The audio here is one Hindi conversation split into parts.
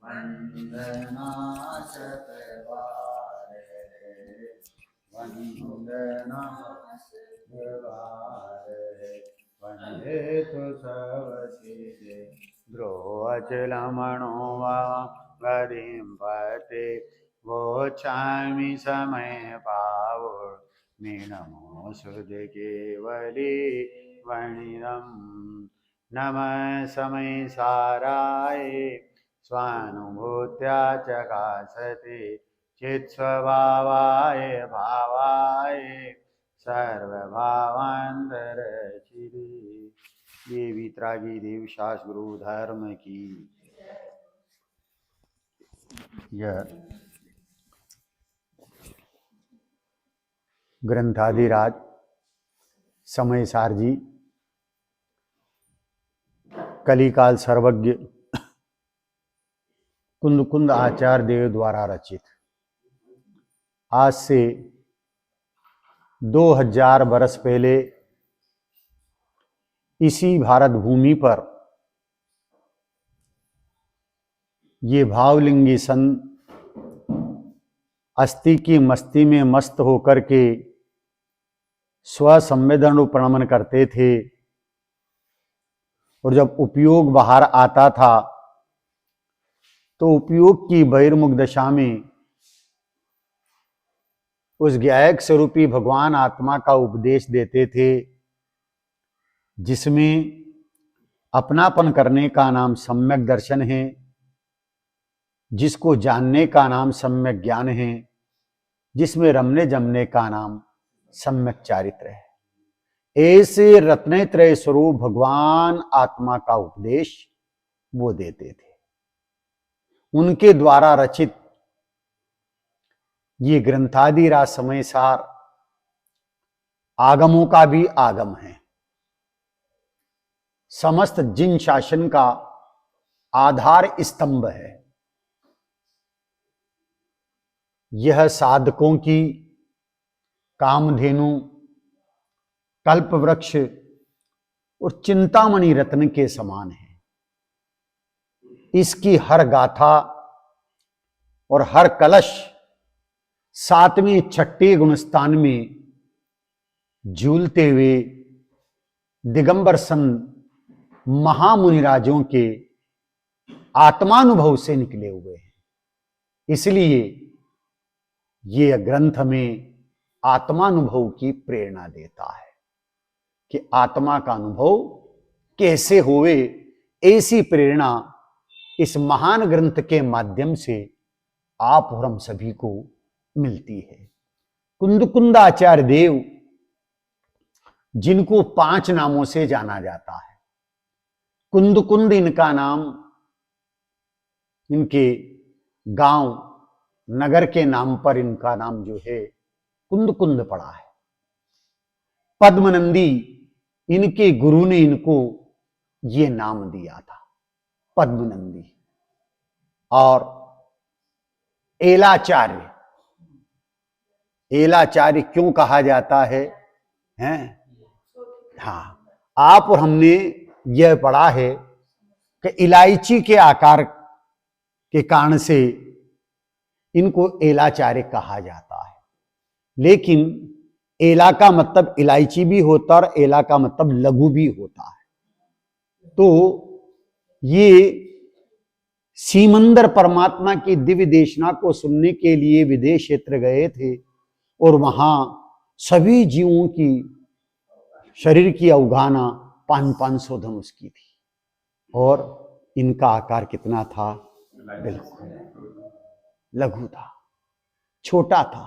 वंदना सतवारे वंदना सतवारे वंदे तु सवसिजे द्रोवचलमणो वा गतिं पते वोचामि समय पावो मीनमो सुध केवली वणिदं नमः समय साराय स्वानुभूत्या चकासते चित्स्वभावाय भावाय सर्वभावांतरचिरे। ये वितरागी देव शास्त्र गुरु धर्म की यह ग्रंथाधिराज समय सार जी कलिकाल सर्वज्ञ कुंद कुंद आचार्य देव द्वारा रचित आज से 2000 वर्ष पहले इसी भारत भूमि पर ये भावलिंगी संत अस्थि की मस्ती में मस्त होकर के स्वसंवेदन प्रणमन करते थे और जब उपयोग बाहर आता था तो उपयोग की बहिर्मुख दशा में उस ज्ञायक स्वरूपी भगवान आत्मा का उपदेश देते थे, जिसमें अपनापन करने का नाम सम्यक दर्शन है, जिसको जानने का नाम सम्यक ज्ञान है, जिसमें रमने जमने का नाम सम्यक चारित्र है। ऐसे रत्नत्रय स्वरूप भगवान आत्मा का उपदेश वो देते थे। उनके द्वारा रचित ये ग्रंथाधिराज समय सार आगमों का भी आगम है, समस्त जिन शासन का आधार स्तंभ है। यह साधकों की कामधेनु, कल्प वृक्ष और चिंतामणि रत्न के समान है। इसकी हर गाथा और हर कलश 7वें छठे गुणस्थान में झूलते हुए दिगंबर संत महामुनिराजों के आत्मानुभव से निकले हुए हैं। इसलिए ये ग्रंथ में आत्मानुभव की प्रेरणा देता है कि आत्मा का अनुभव कैसे होवे। ऐसी प्रेरणा इस महान ग्रंथ के माध्यम से आप और हम सभी को मिलती है। कुंद कुंद आचार्य देव, जिनको 5 नामों से जाना जाता है। कुंद कुंद इनका नाम इनके गांव नगर के नाम पर इनका नाम जो है कुंद कुंद पड़ा है। पद्मनंदी इनके गुरु ने इनको ये नाम दिया था, पद्मनंदी। और एलाचार्य, एलाचार्य क्यों कहा जाता है? हैं? हाँ, आप और हमने यह पढ़ा है कि इलायची के आकार के कारण से इनको एलाचार्य कहा जाता है। लेकिन एला का मतलब इलायची भी होता और एला का मतलब लघु भी होता है। तो ये सीमंदर परमात्मा की दिव्य देशना को सुनने के लिए विदेश क्षेत्र गए थे और वहां सभी जीवों की शरीर की अवगाहना 500 धनुष की थी। और इनका आकार कितना था? बिल्कुल लघु था, छोटा था।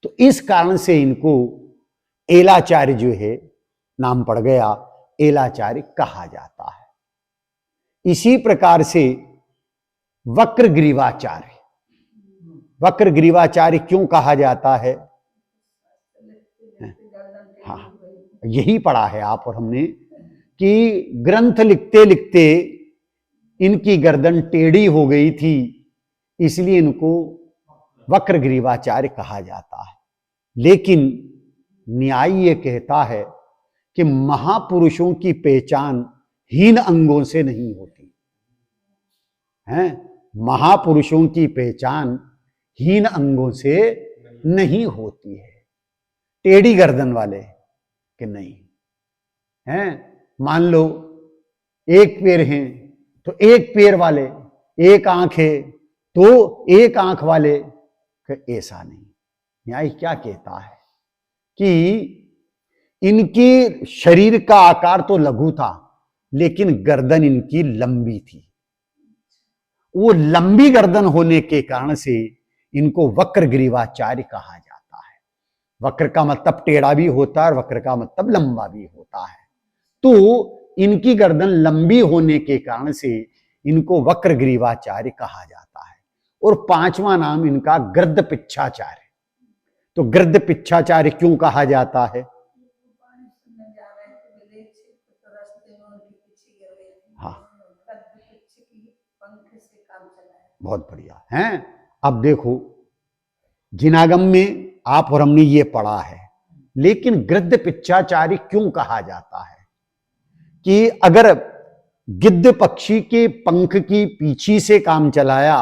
तो इस कारण से इनको एलाचार्य जो है नाम पड़ गया, एलाचार्य कहा जाता है। इसी प्रकार से वक्र ग्रीवाचार्य, वक्र ग्रीवाचार्य क्यों कहा जाता है? हाँ, यही पढ़ा है आप और हमने कि ग्रंथ लिखते लिखते इनकी गर्दन टेढ़ी हो गई थी, इसलिए इनको वक्र ग्रीवाचार्य कहा जाता है। लेकिन न्याय यह कहता है कि महापुरुषों की पहचान हीन अंगों से नहीं होती है। महापुरुषों की पहचान हीन अंगों से नहीं होती है। टेढ़ी गर्दन वाले कि नहीं हैं, मान लो एक पैर हैं तो एक पैर वाले, एक आंख है तो एक आंख वाले, ऐसा नहीं। न्याय क्या कहता है कि इनके शरीर का आकार तो लघु था लेकिन गर्दन इनकी लंबी थी। वो लंबी गर्दन होने के कारण से इनको वक्र ग्रीवाचार्य कहा जाता है। वक्र का मतलब टेढ़ा भी होता है और वक्र का मतलब लंबा भी होता है। तो इनकी गर्दन लंबी होने के कारण से इनको वक्र ग्रीवाचार्य कहा जाता है। और पांचवा नाम इनका गृद्धपिच्छाचार्य। तो गृद्धपिच्छाचार्य क्यों कहा जाता है? हाँ, बहुत बढ़िया है। अब देखो, जिनागम में आप और हमने ये पढ़ा है, लेकिन गृद्धपिच्छाचार्य क्यों कहा जाता है कि अगर गिद्ध पक्षी के पंख की पीछी से काम चलाया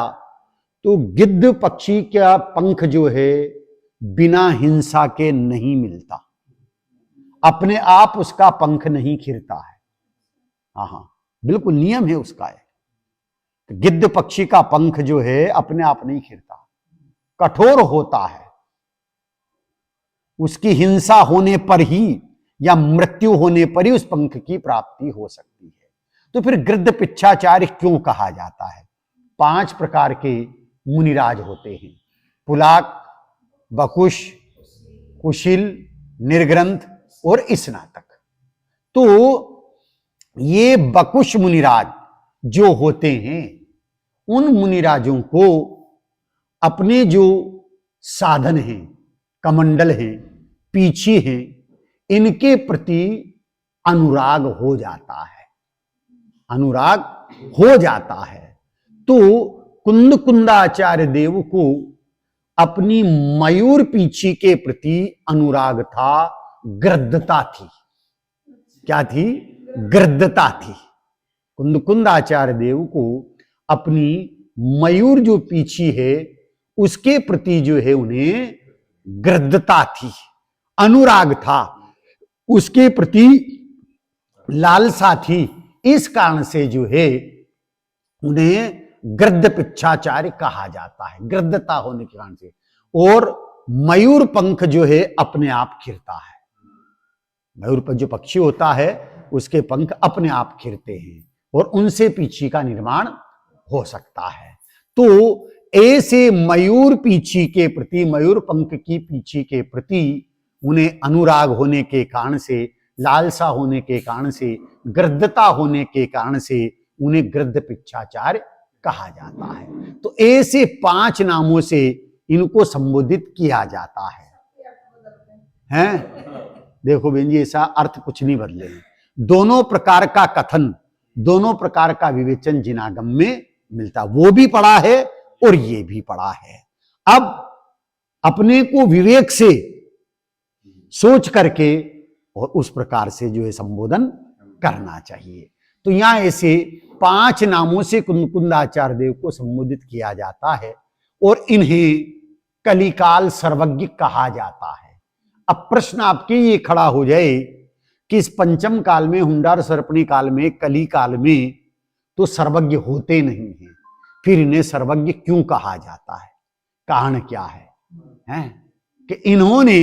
तो गिद्ध पक्षी का पंख जो है बिना हिंसा के नहीं मिलता, अपने आप उसका पंख नहीं खिरता है। हाँ, बिल्कुल नियम है उसका है। गिद्ध पक्षी का पंख जो है अपने आप नहीं खिरता, कठोर होता है। उसकी हिंसा होने पर ही या मृत्यु होने पर ही उस पंख की प्राप्ति हो सकती है। तो फिर गृद्धपिच्छाचार्य क्यों कहा जाता है? 5 प्रकार के मुनिराज होते हैं, पुलाक, बकुश, कुशिल, निर्ग्रंथ और स्नातक। तो ये बकुश मुनिराज जो होते हैं, उन मुनिराजों को अपने जो साधन हैं, कमंडल हैं, पीछे हैं, इनके प्रति अनुराग हो जाता है, अनुराग हो जाता है। तो कुंद कुंदाचार्य देव को अपनी मयूर पीछी के प्रति अनुराग था, गृद्धता थी। क्या थी? गृद्धता थी। कुंद कुंदाचार्य देव को अपनी मयूर जो पीछी है उसके प्रति जो है उन्हें गृद्धता थी, अनुराग था, उसके प्रति लालसा थी। इस कारण से जो है उन्हें गृद्धपिच्छाचार्य कहा जाता है, गृद्धता होने के कारण से। और मयूर पंख जो है अपने आप खिरता है। मयूर पर जो पक्षी होता है उसके पंख अपने आप खिरते हैं और उनसे पीछी का निर्माण हो सकता है। तो ऐसे मयूर पीछी के प्रति, मयूर पंख की पीछी के प्रति उन्हें अनुराग होने के कारण से, लालसा होने के कारण से, गृद्धता होने के कारण से उन्हें गृद्धपिच्छाचार्य कहा जाता है। तो ऐसे 5 नामों से इनको संबोधित किया जाता है। हैं? देखो बहन जी, ऐसा अर्थ कुछ नहीं बदले हैं। दोनों प्रकार का कथन, दोनों प्रकार का विवेचन जिनागम में मिलता, वो भी पढ़ा है और ये भी पढ़ा है। अब अपने को विवेक से सोच करके और उस प्रकार से जो है संबोधन करना चाहिए। तो यहां ऐसे 5 नामों से कुंदाचार्य देव को संबोधित किया जाता है और इन्हें कलिकाल सर्वज्ञ कहा जाता है। अब प्रश्न आपके ये खड़ा हो जाए कि इस पंचम काल में, हुंडार सर्पणी काल में, कली काल में तो सर्वज्ञ होते नहीं हैं, फिर इन्हें सर्वज्ञ क्यों कहा जाता है? कारण क्या है? कि इन्होंने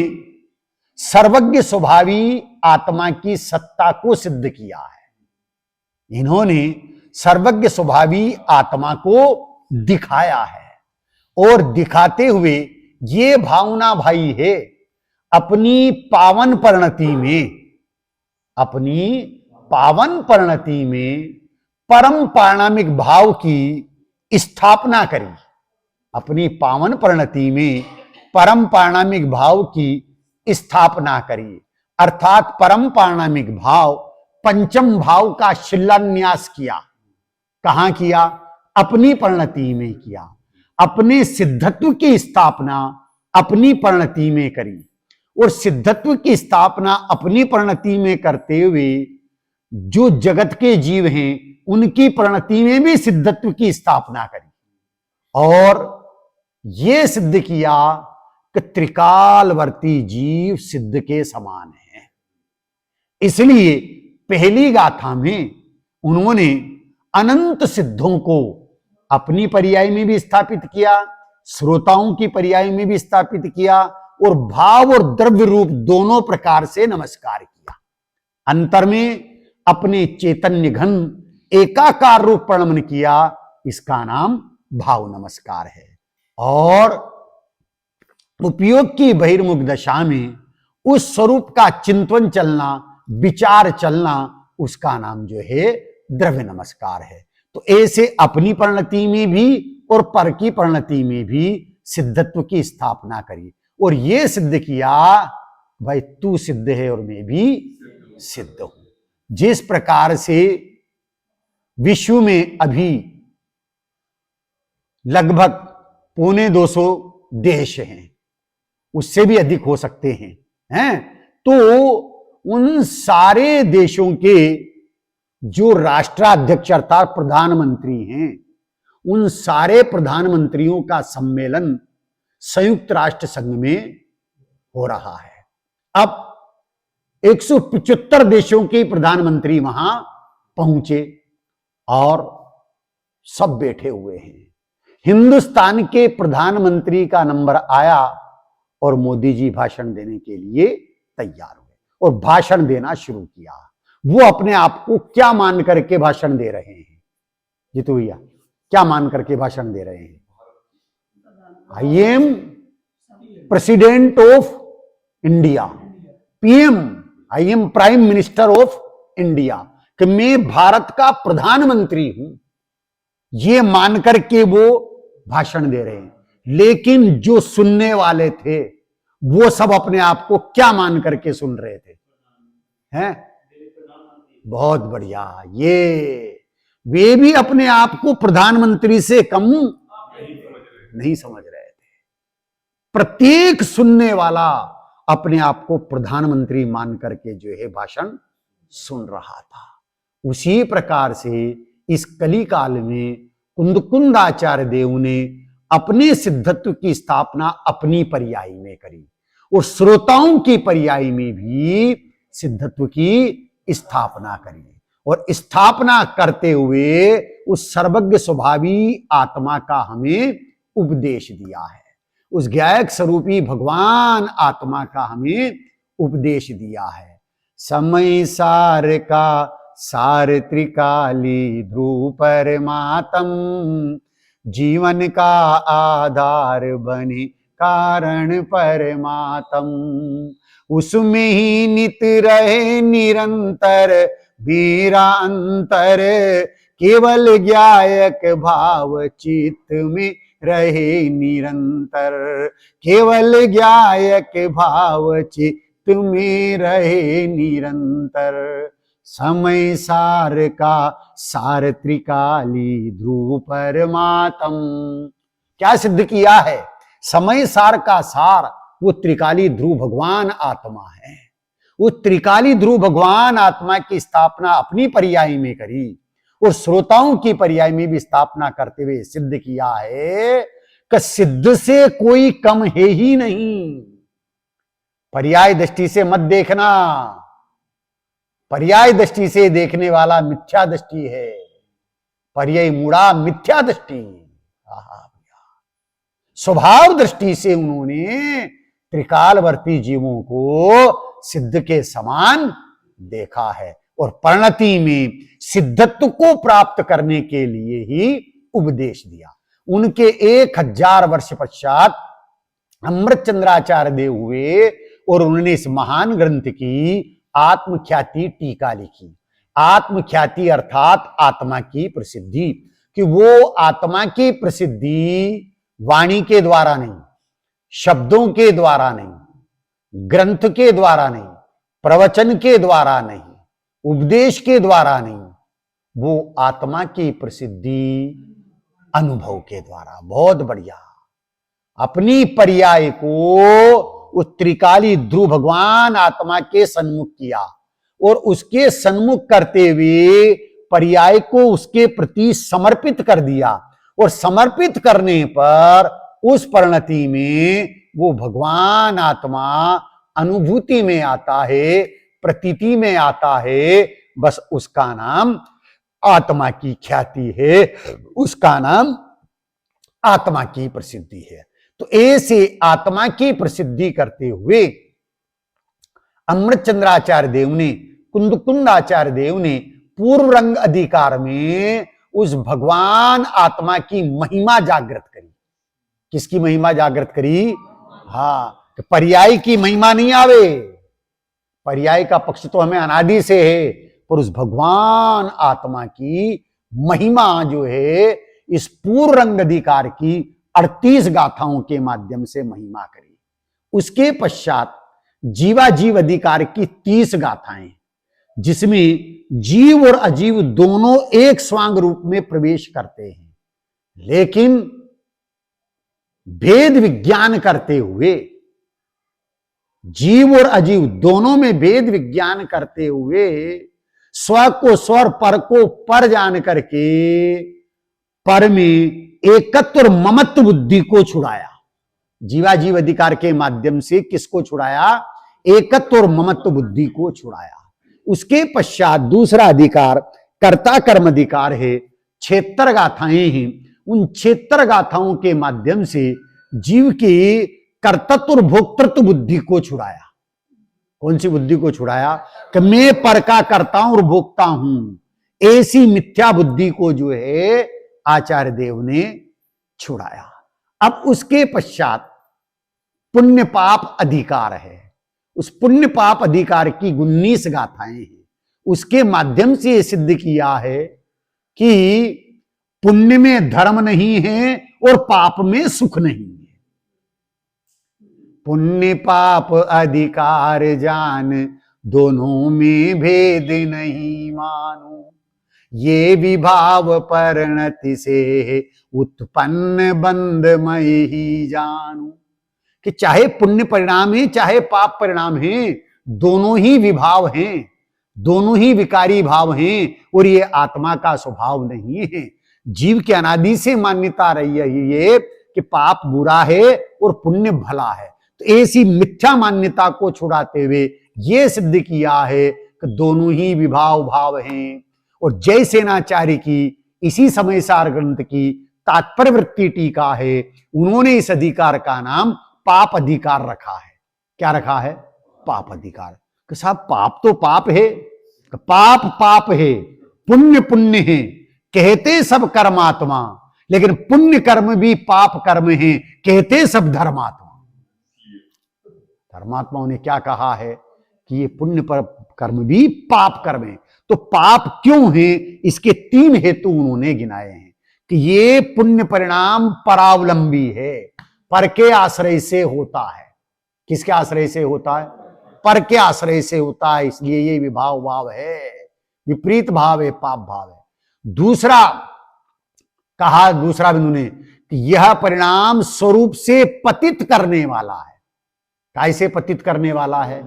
सर्वज्ञ स्वभावी आत्मा की सत्ता को सिद्ध किया है। इन्होंने सर्वज्ञ स्वभावी आत्मा को दिखाया है और दिखाते हुए ये भावना भाई है अपनी पावन परिणति में, अपनी पावन परिणति में परम पारणामिक भाव की स्थापना करी। अपनी पावन परिणति में परम पारणामिक भाव की स्थापना करी, अर्थात परम पारणामिक भाव, पंचम भाव का शिलान्यास किया। कहां किया? अपनी परिणति में किया। अपने सिद्धत्व की स्थापना अपनी परिणति में करी और सिद्धत्व की स्थापना अपनी परिणति में करते हुए जो जगत के जीव हैं उनकी परिणति में भी सिद्धत्व की स्थापना करी। और ये सिद्ध किया कि त्रिकालवर्ती जीव सिद्ध के समान है। इसलिए पहली गाथा में उन्होंने अनंत सिद्धों को अपनी पर्याय में भी स्थापित किया, श्रोताओं की पर्याय में भी स्थापित किया, और भाव और द्रव्य रूप दोनों प्रकार से नमस्कार किया। अंतर में अपने चैतन्य घन एकाकार रूप प्रणमन किया, इसका नाम भाव नमस्कार है। और उपयोग की बहिर्मुख दशा में उस स्वरूप का चिंतन चलना, विचार चलना, उसका नाम जो है द्रव्य नमस्कार है। तो ऐसे अपनी परिणति में भी और पर की परिणति में भी सिद्धत्व की स्थापना करी और यह सिद्ध किया भाई तू सिद्ध है और मैं भी सिद्ध हूं। जिस प्रकार से विश्व में अभी लगभग 250 देश हैं, उससे भी अधिक हो सकते हैं, तो उन सारे देशों के जो राष्ट्राध्यक्ष अर्थात प्रधानमंत्री हैं, उन सारे प्रधानमंत्रियों का सम्मेलन संयुक्त राष्ट्र संघ में हो रहा है। अब 175 देशों के प्रधानमंत्री वहां पहुंचे और सब बैठे हुए हैं। हिंदुस्तान के प्रधानमंत्री का नंबर आया और मोदी जी भाषण देने के लिए तैयार हुए और भाषण देना शुरू किया। वो अपने आप को क्या मान करके भाषण दे रहे हैं जीतू भैया? क्या मान करके भाषण दे रहे हैं? I am president of India, PM, I am prime minister of India, कि मैं भारत का प्रधानमंत्री हूं, ये मान करके वो भाषण दे रहे हैं। लेकिन जो सुनने वाले थे वो सब अपने आप को क्या मान करके सुन रहे थे? हैं? बहुत बढ़िया। ये वे भी अपने आप को प्रधानमंत्री से कम नहीं समझ रहे थे। प्रत्येक सुनने वाला अपने आप को प्रधानमंत्री मान करके जो है भाषण सुन रहा था। उसी प्रकार से इस कली काल में कुंदकुंद आचार्य देव ने अपने सिद्धत्व की स्थापना अपनी पर्याय में करी और श्रोताओं की पर्याय में भी सिद्धत्व की स्थापना करी और स्थापना करते हुए उस सर्वज्ञ स्वभावी आत्मा का हमें उपदेश दिया है। उस ज्ञायक स्वरूपी भगवान आत्मा का हमें उपदेश दिया है। समय सार का सार त्रिकाली ध्रुव परमात्म, जीवन का आधार बने कारण परमात्म, उसमें ही नित रहे निरंतर बीरा अंतर, केवल ज्ञायक भाव चित्त में रहे निरंतर, केवल ज्ञायक भाव चित्त में रहे निरंतर। समय सार का सार त्रिकाली ध्रुव परमात्म, क्या सिद्ध किया है? समय सार का सार वो त्रिकाली ध्रुव भगवान आत्मा है। वो त्रिकाली ध्रुव भगवान आत्मा की स्थापना अपनी पर्याय में करी और श्रोताओं की पर्याय में भी स्थापना करते हुए सिद्ध किया है कि सिद्ध से कोई कम है ही नहीं। पर्याय दृष्टि से मत देखना, पर्याय दृष्टि से देखने वाला मिथ्या दृष्टि है। पर्याय मूढ़ा मिथ्या दृष्टि। स्वभाव दृष्टि से उन्होंने त्रिकालवर्ती जीवों को सिद्ध के समान देखा है और परिणति में सिद्धत्व को प्राप्त करने के लिए ही उपदेश दिया। उनके 1000 वर्ष पश्चात अमृतचंद्राचार्य देव हुए और उन्होंने इस महान ग्रंथ की आत्मख्याति टीका लिखी। आत्मख्याति अर्थात आत्मा की प्रसिद्धि, कि वो आत्मा की प्रसिद्धि वाणी के द्वारा नहीं, शब्दों के द्वारा नहीं, ग्रंथ के द्वारा नहीं, प्रवचन के द्वारा नहीं, उपदेश के द्वारा नहीं, वो आत्मा की प्रसिद्धि अनुभव के द्वारा। बहुत बढ़िया। अपनी पर्याय को उस त्रिकाली ध्रुव भगवान आत्मा के सन्मुख किया और उसके सन्मुख करते हुए पर्याय को उसके प्रति समर्पित कर दिया और समर्पित करने पर उस परिणति में वो भगवान आत्मा अनुभूति में आता है, प्रतीति में आता है। बस उसका नाम आत्मा की ख्याति है, उसका नाम आत्मा की प्रसिद्धि है। तो ऐसे आत्मा की प्रसिद्धि करते हुए अमृतचंद्राचार्य देव ने, कुंदकुंदाचार्य देव ने पूर्व रंग अधिकार में उस भगवान आत्मा की महिमा जागृत करी। किसकी महिमा जागृत करी? हाँ, पर्याय की महिमा नहीं आवे, पर्याय का पक्ष तो हमें अनादि से है, पर उस भगवान आत्मा की महिमा जो है इस पूर्व रंग अधिकार की 38 गाथाओं के माध्यम से महिमा करी। उसके पश्चात जीवा जीव अधिकार की 30 गाथाएं, जिसमें जीव और अजीव दोनों एक स्वांग रूप में प्रवेश करते हैं, लेकिन भेद विज्ञान करते हुए, जीव और अजीव दोनों में भेद विज्ञान करते हुए स्व को स्वर, पर को पर जान करके पर में एकत्व और ममत्व बुद्धि को छुड़ाया। जीवा जीव अधिकार के माध्यम से किसको छुड़ाया? एकत्व और ममत्व बुद्धि को छुड़ाया। उसके पश्चात दूसरा अधिकार कर्ता कर्म अधिकार है। 76 गाथाएं हैं। उन 76 गाथाओं के माध्यम से जीव की कर्तृत्व और भोक्तृत्व बुद्धि को छुड़ाया। कौन सी बुद्धि को छुड़ाया? कि मैं पर का करता हूं और भोगता हूं, ऐसी मिथ्या बुद्धि को जो है आचार्य देव ने छुड़ाया। अब उसके पश्चात पुण्य पाप अधिकार है। उस पुण्य पाप अधिकार की 19 गाथाएं हैं। उसके माध्यम से यह सिद्ध किया है कि पुण्य में धर्म नहीं है और पाप में सुख नहीं है। पुण्य पाप अधिकार जान, दोनों में भेद नहीं मानो, ये विभाव परिणति से उत्पन्न बंधमय ही जानू। कि चाहे पुण्य परिणाम है चाहे पाप परिणाम है, दोनों ही विभाव हैं, दोनों ही विकारी भाव हैं, और ये आत्मा का स्वभाव नहीं है। जीव की अनादि से मान्यता रही है ये कि पाप बुरा है और पुण्य भला है। तो ऐसी मिथ्या मान्यता को छुड़ाते हुए ये सिद्ध किया है कि दोनों ही विभाव भाव हैं। और जय सेनाचार्य की इसी समय सार ग्रंथ की तात्पर्य वृत्ति टीका है, उन्होंने इस अधिकार का नाम पाप अधिकार रखा है। क्या रखा है? पाप अधिकार। कि साहब पाप तो पाप है, पाप पाप है, पुण्य पुण्य है, कहते सब कर्मात्मा, लेकिन पुण्य कर्म भी पाप कर्म है, कहते सब धर्मात्मा। धर्मात्माओं ने क्या कहा है कि ये पुण्य पर कर्म भी पाप कर्म है। तो पाप क्यों है, इसके 3 हेतु उन्होंने गिनाए हैं कि ये पुण्य परिणाम परावलंबी है, पर के आश्रय से होता है। किसके आश्रय से होता है? पर के आश्रय से होता है, इसलिए ये विभाव भाव है, विपरीत भाव है, पाप भाव है। दूसरा कहा, दूसरा बिंदु ने कि यह परिणाम स्वरूप से पतित करने वाला है। कैसे पतित करने वाला है?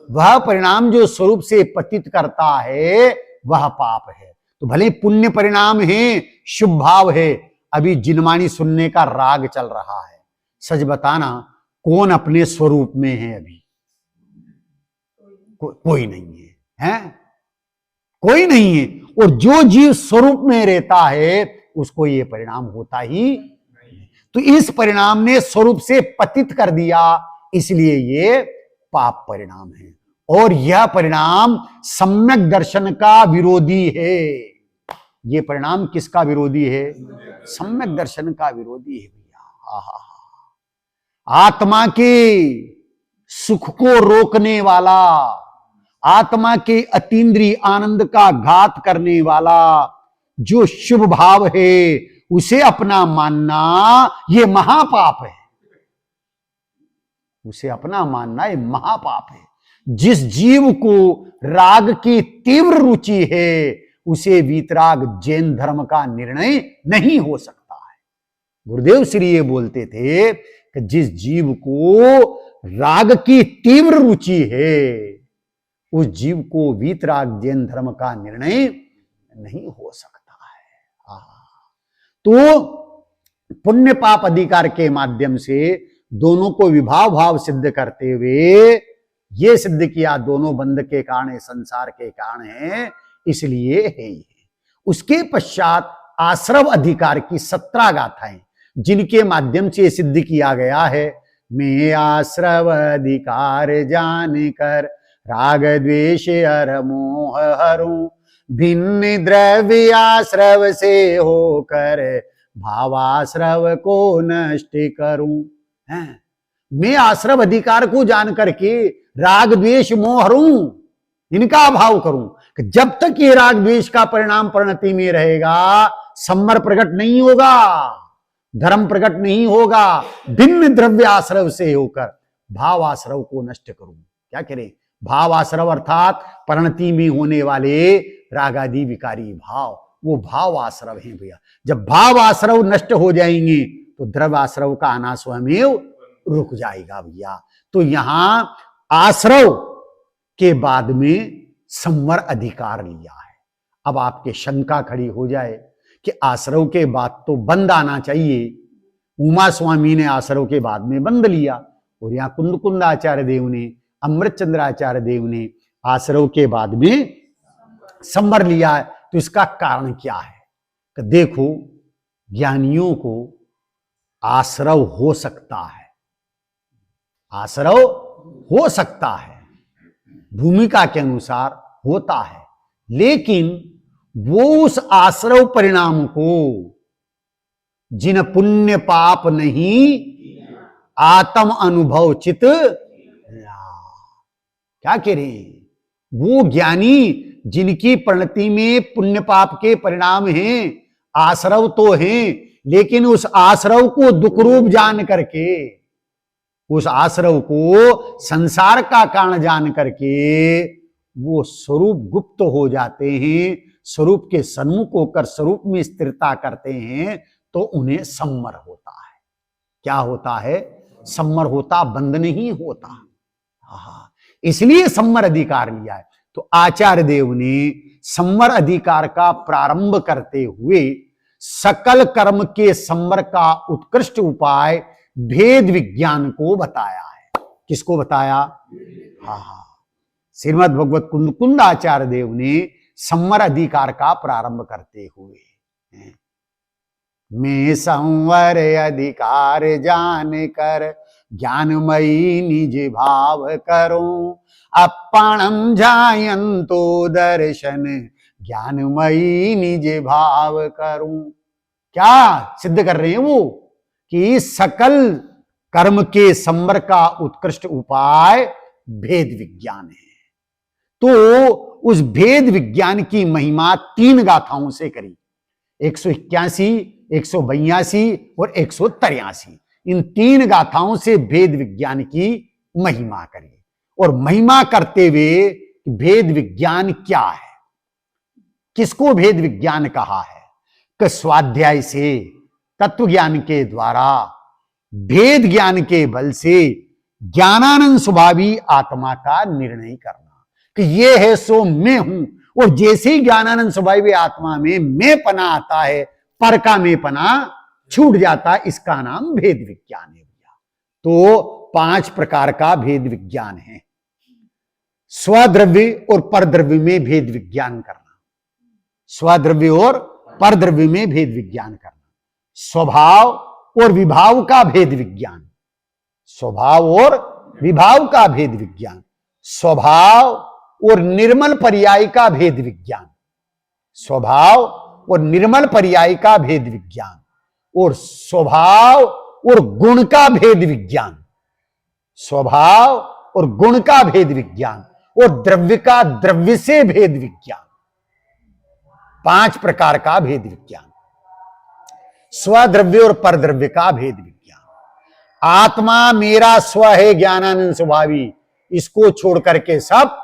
वह परिणाम जो स्वरूप से पतित करता है वह पाप है। तो भले पुण्य परिणाम है, शुभ भाव है, अभी जिनवाणी सुनने का राग चल रहा है। सच बताना, कौन अपने स्वरूप में है? अभी कोई नहीं है, हैं? कोई नहीं है। और जो जीव स्वरूप में रहता है उसको ये परिणाम होता ही नहीं। तो इस परिणाम ने स्वरूप से पतित कर दिया, इसलिए ये पाप परिणाम है। और यह परिणाम सम्यक दर्शन का विरोधी है। ये परिणाम किसका विरोधी है? सम्यक दर्शन का विरोधी है भैया। आत्मा के सुख को रोकने वाला, आत्मा के अतीन्द्रिय आनंद का घात करने वाला जो शुभ भाव है उसे अपना मानना ये महापाप है। उसे अपना मानना ये महापाप है। जिस जीव को राग की तीव्र रुचि है उसे वीतराग जैन धर्म का निर्णय नहीं हो सकता है। गुरुदेव श्री ये बोलते थे कि जिस जीव को राग की तीव्र रुचि है उस जीव को वीतराग जैन धर्म का निर्णय नहीं हो सकता है। तो पुण्य पाप अधिकार के माध्यम से दोनों को विभाव भाव सिद्ध करते हुए ये सिद्ध किया दोनों बंध के कारण है, संसार के कारण है, इसलिए है ये। उसके पश्चात आश्रव अधिकार की 17 गाथाएं जिनके माध्यम से सिद्ध किया गया है। मैं आश्रव अधिकार जान कर राग द्वेष हर मोह हरूं, भिन्न द्रव्य आश्रव से होकर भावाश्रव को नष्ट करूं। मैं आश्रव अधिकार को जान करके राग द्वेष मोह हरूं, इनका अभाव करूं। कि जब तक ये राग द्वेष का परिणाम परिणति में रहेगा, सम्मर प्रकट नहीं होगा, धर्म प्रकट नहीं होगा। भिन्न द्रव्य आश्रव से होकर भाव आश्रव को नष्ट करूं। क्या करें? भाव आश्रव अर्थात परिणति में होने वाले रागादि विकारी भाव, वो भाव आश्रव हैं भैया। जब भाव आश्रव नष्ट हो जाएंगे तो द्रव्य आश्रव का आना स्वयं रुक जाएगा भैया। तो यहां आश्रव के बाद में संवर अधिकार लिया है। अब आपके शंका खड़ी हो जाए कि आश्रव के बाद तो बंद आना चाहिए। उमा स्वामी ने आश्रव के बाद में बंद लिया और यहाँ कुंद आचार्य देव ने, अमृत चंद्र आचार्य देव ने आश्रव के बाद में संवर लिया है। तो इसका कारण क्या है? कि देखो, ज्ञानियों को आश्रव हो सकता है, आश्रव हो सकता है, भूमिका के अनुसार होता है, लेकिन वो उस आश्रव परिणाम को जिन पुण्य पाप नहीं आत्म अनुभव चित, क्या कह रहे हैं? वो ज्ञानी जिनकी परिणति में पुण्य पाप के परिणाम हैं, आश्रव तो हैं, लेकिन उस आश्रव को दुख रूप जान करके, उस आश्रव को संसार का कारण जान करके वो स्वरूप गुप्त हो जाते हैं, स्वरूप के सन्मुख होकर स्वरूप में स्थिरता करते हैं, तो उन्हें सम्मर होता है। क्या होता है? सम्मर होता, बंद नहीं होता। इसलिए सम्मर अधिकार लिया है। तो आचार्य देव ने सम्मर अधिकार का प्रारंभ करते हुए सकल कर्म के सम्मर का उत्कृष्ट उपाय भेद विज्ञान को बताया है। किसको बताया? श्रीमद् भगवत कुंद आचार्य देव ने सम्मर अधिकार का प्रारंभ करते हुए, मैं संवर अधिकार जान कर ज्ञानमयी निज भाव करूं, अपणम जायंतो दर्शन ज्ञानमयी निज भाव करूं। क्या सिद्ध कर रहे हैं वो? कि सकल कर्म के सम्मर का उत्कृष्ट उपाय भेद विज्ञान है। तो उस भेद विज्ञान की महिमा 3 गाथाओं से करी, 181, 182 और 183। इन 3 गाथाओं से भेद विज्ञान की महिमा करी। और महिमा करते हुए भेद विज्ञान क्या है, किसको भेद विज्ञान कहा है? कि स्वाध्याय से, तत्व ज्ञान के द्वारा, भेद ज्ञान के बल से ज्ञानानंद स्वभावी आत्मा का निर्णय करना कि ये है सो मैं हूं। और जैसे ही ज्ञानानंद स्वभावी आत्मा में मैं पना आता है, पर का मैं पना छूट जाता, इसका नाम भेद विज्ञान है भैया। तो 5 प्रकार का भेद विज्ञान है। स्वद्रव्य और परद्रव्य में भेद विज्ञान करना, स्वद्रव्य और परद्रव्य में भेद विज्ञान करना, स्वभाव और विभाव का भेद विज्ञान, स्वभाव और विभाव का भेद विज्ञान, स्वभाव और निर्मल पर्याय का भेद विज्ञान, स्वभाव और निर्मल पर्याय का भेद विज्ञान, और स्वभाव और गुण का भेद विज्ञान, स्वभाव और गुण का भेद विज्ञान, और द्रव्य का द्रव्य से भेद विज्ञान। 5 प्रकार का भेद विज्ञान। स्वद्रव्य और परद्रव्य का भेद विज्ञान। आत्मा मेरा स्व है ज्ञानानंद स्वभावी, इसको छोड़ करके सब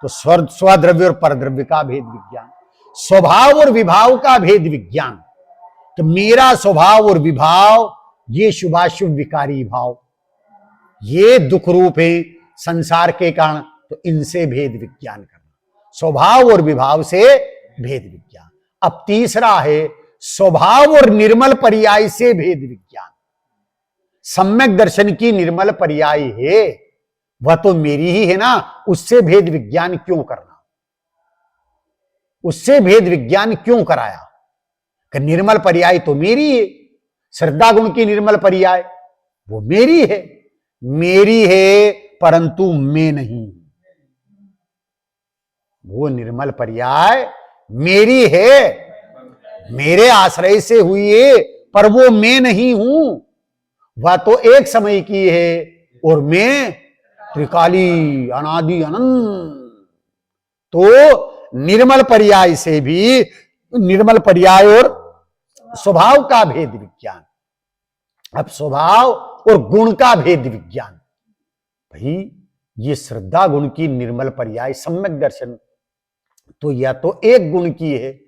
तो स्वद्रव्य और परद्रव्य का भेद विज्ञान। स्वभाव और विभाव का भेद विज्ञान, तो मेरा स्वभाव और विभाव ये शुभाशुभ विकारी भाव, ये दुख रूप है संसार के कारण, तो इनसे भेद विज्ञान करना, स्वभाव और विभाव से भेद विज्ञान। अब तीसरा है स्वभाव और निर्मल पर्याय से भेद विज्ञान। सम्यक दर्शन की निर्मल पर्याय है, वह तो मेरी ही है ना, उससे भेद विज्ञान क्यों करना, उससे भेद विज्ञान क्यों कराया? कि निर्मल पर्याय तो मेरी है, श्रद्धा गुण की निर्मल पर्याय वो मेरी है, परंतु मैं नहीं। वो निर्मल पर्याय मेरी है, मेरे आश्रय से हुई है, पर वो मैं नहीं हूं। वह तो एक समय की है और मैं त्रिकाली अनादि अनंत। तो निर्मल पर्याय से भी, निर्मल पर्याय और स्वभाव का भेद विज्ञान। अब स्वभाव और गुण का भेद विज्ञान। भाई ये श्रद्धा गुण की निर्मल पर्याय सम्यक दर्शन तो या तो एक गुण की है,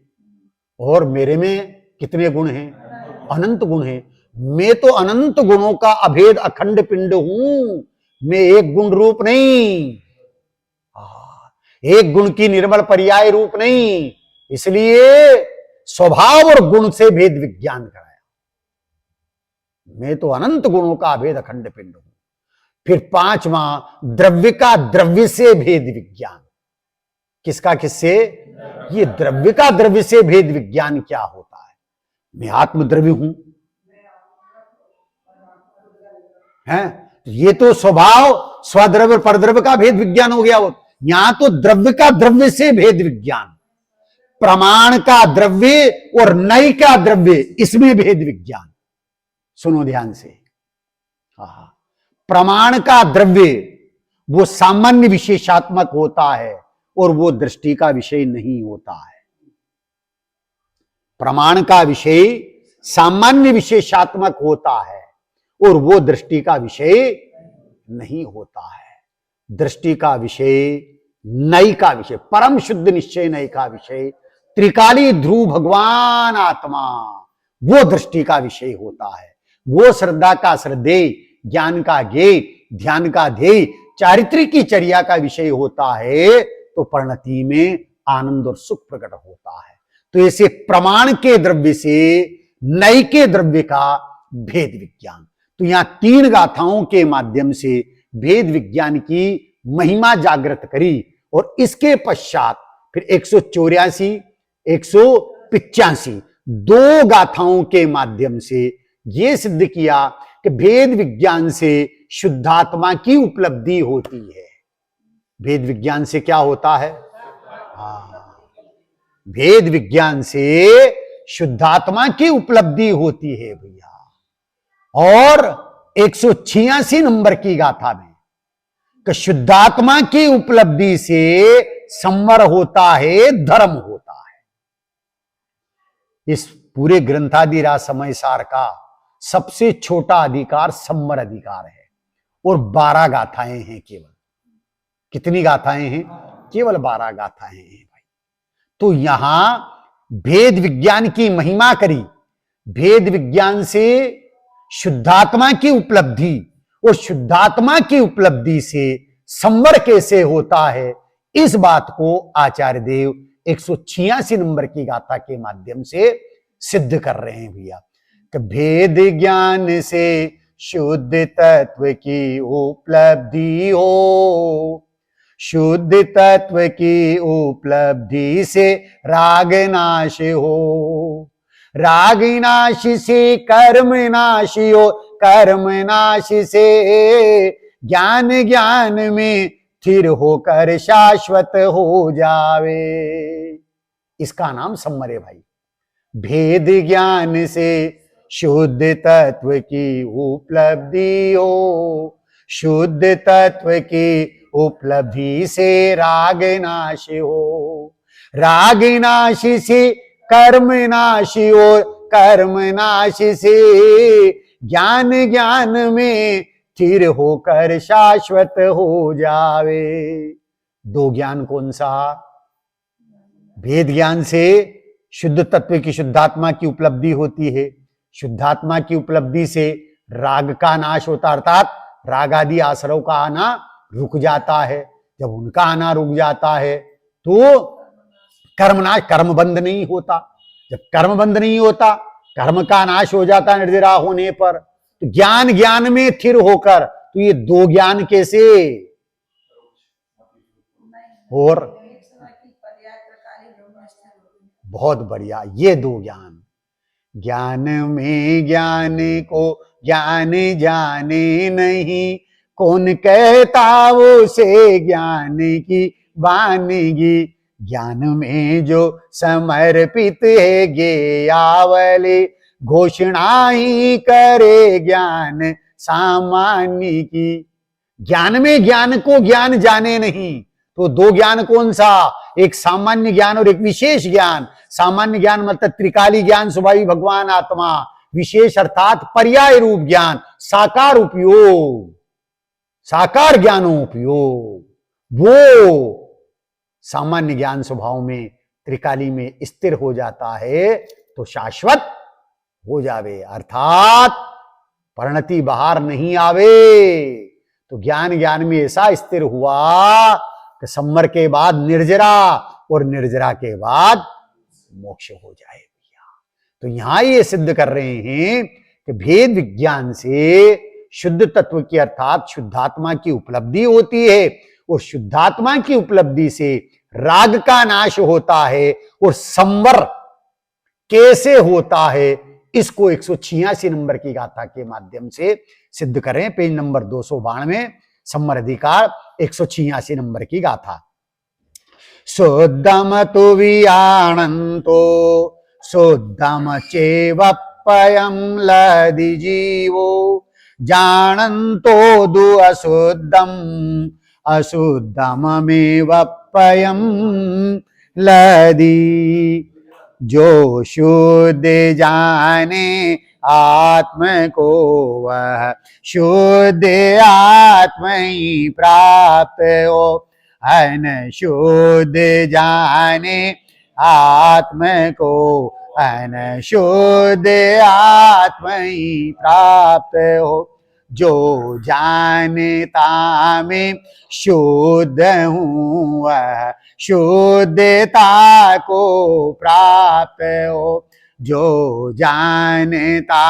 और मेरे में कितने गुण हैं? अनंत गुण हैं। मैं तो अनंत गुणों का अभेद अखंड पिंड हूं, मैं एक गुण रूप नहीं, एक गुण की निर्मल पर्याय रूप नहीं। इसलिए स्वभाव और गुण से भेद विज्ञान कराया। मैं तो अनंत गुणों का अभेद अखंड पिंड हूं। फिर पांचवा, द्रव्य का द्रव्य से भेद विज्ञान। किसका किससे? ये द्रव्य का द्रव्य से भेद विज्ञान क्या होता है? मैं आत्मद्रव्य हूं, हैं? ये तो स्वभाव स्वद्रव्य परद्रव्य का भेद विज्ञान हो गया। वो यहां तो द्रव्य का द्रव्य से भेद विज्ञान, प्रमाण का द्रव्य और नई का द्रव्य, इसमें भेद विज्ञान। सुनो ध्यान से। प्रमाण का द्रव्य वो सामान्य विशेषात्मक होता है और वो दृष्टि का विषय नहीं होता है। प्रमाण का विषय सामान्य विशेषात्मक होता है और वो दृष्टि का विषय नहीं होता है। दृष्टि का विषय, नई का विषय, परम शुद्ध निश्चय नई का विषय, त्रिकाली ध्रुव भगवान आत्मा, वो दृष्टि का विषय होता है। वो श्रद्धा का श्रद्धेय, ज्ञान का ज्ञेय, ध्यान का ध्येय, चारित्र्य की चर्या का विषय होता है। तो परिणति में आनंद और सुख प्रकट होता है। तो ऐसे प्रमाण के द्रव्य से नई के द्रव्य का भेद विज्ञान। तो यहां तीन गाथाओं के माध्यम से भेद विज्ञान की महिमा जागृत करी, और इसके पश्चात फिर 184, 185 दो गाथाओं के माध्यम से यह सिद्ध किया कि भेद विज्ञान से शुद्धात्मा की उपलब्धि होती है। भेद विज्ञान से क्या होता है? भेद विज्ञान से शुद्धात्मा की उपलब्धि होती है भैया। और 186 नंबर की गाथा में कि शुद्धात्मा की उपलब्धि से संवर होता है, धर्म होता है। इस पूरे ग्रंथादि राज समय सार का सबसे छोटा अधिकार संवर अधिकार है, और 12 गाथाएं हैं केवल। कितनी गाथाएं हैं? केवल 12 गाथाएं हैं भाई। तो यहां भेद विज्ञान की महिमा करी, भेद विज्ञान से शुद्धात्मा की उपलब्धि, और शुद्धात्मा की उपलब्धि से संवर कैसे होता है, इस बात को आचार्य देव 186 नंबर की गाथा के माध्यम से सिद्ध कर रहे हैं भैया। कि भेद ज्ञान से शुद्ध तत्व की उपलब्धि हो, शुद्ध तत्व की उपलब्धि से राग नाश हो, राग नाश से कर्म नाश हो, कर्म नाश से ज्ञान, ज्ञान में स्थिर होकर शाश्वत हो जावे। इसका नाम संवर है भाई। भेद ज्ञान से शुद्ध तत्व की उपलब्धि हो, शुद्ध तत्व की उपलब्धि से राग नाश हो, राग नाश से कर्म नाश हो, कर्म नाश से ज्ञान, ज्ञान में स्थिर होकर शाश्वत हो जावे। दो ज्ञान कौन सा? भेद ज्ञान से शुद्ध तत्व की, शुद्धात्मा की उपलब्धि होती है। शुद्धात्मा की उपलब्धि से राग का नाश होता, अर्थात राग आदि आश्रव का आना रुक जाता है। जब उनका आना रुक जाता है तो कर्मनाश, कर्म बंद नहीं होता। जब कर्म बंध नहीं होता, कर्म का नाश हो जाता निर्जरा होने पर, तो ज्ञान ज्ञान में स्थिर होकर, तो ये दो ज्ञान कैसे? और बहुत बढ़िया, ये दो ज्ञान, ज्ञान में ज्ञान को ज्ञान जाने नहीं, कौन कहता वो से ज्ञान की वानगी, ज्ञान में जो समर्पित है ज्ञेयावले, घोषणा ही करे ज्ञान सामान्य की। ज्ञान में ज्ञान को ज्ञान जाने नहीं, तो दो ज्ञान कौन सा? एक सामान्य ज्ञान और एक विशेष ज्ञान। सामान्य ज्ञान मतलब त्रिकाली ज्ञान, स्वभावी भगवान आत्मा, विशेष अर्थात पर्याय रूप ज्ञान, साकार उपयोग, साकार ज्ञानोपयोग। वो सामान्य ज्ञान स्वभाव में त्रिकाली में स्थिर हो जाता है तो शाश्वत हो जावे, अर्थात परिणति बाहर नहीं आवे। तो ज्ञान ज्ञान में ऐसा स्थिर हुआ कि सम्मर के बाद निर्जरा और निर्जरा के बाद मोक्ष हो जाए भैया। तो यहां ये सिद्ध कर रहे हैं कि भेद विज्ञान से शुद्ध तत्व की अर्थात शुद्धात्मा की उपलब्धि होती है, और शुद्धात्मा की उपलब्धि से राग का नाश होता है। और संवर कैसे होता है, इसको 186 नंबर की गाथा के माध्यम से सिद्ध करें। पेज नंबर 292, संवर अधिकार 186 नंबर की गाथा। शुद्धम तु वियाणन्तो शुद्धम चेवप्पयं लदि जीवो, जानन्तो दु अशुद्धम अशुद्धमेवप्पयं लदि। जो शुद्ध जाने आत्म को वह शुद्ध आत्म ही प्राप्त हो, अन शुद्ध जाने आत्म को अन शुद्ध आत्म ही प्राप्त हो। जो जानता मैं शुद्ध हूँ वह शुद्धता को प्राप्त हो, जो जानता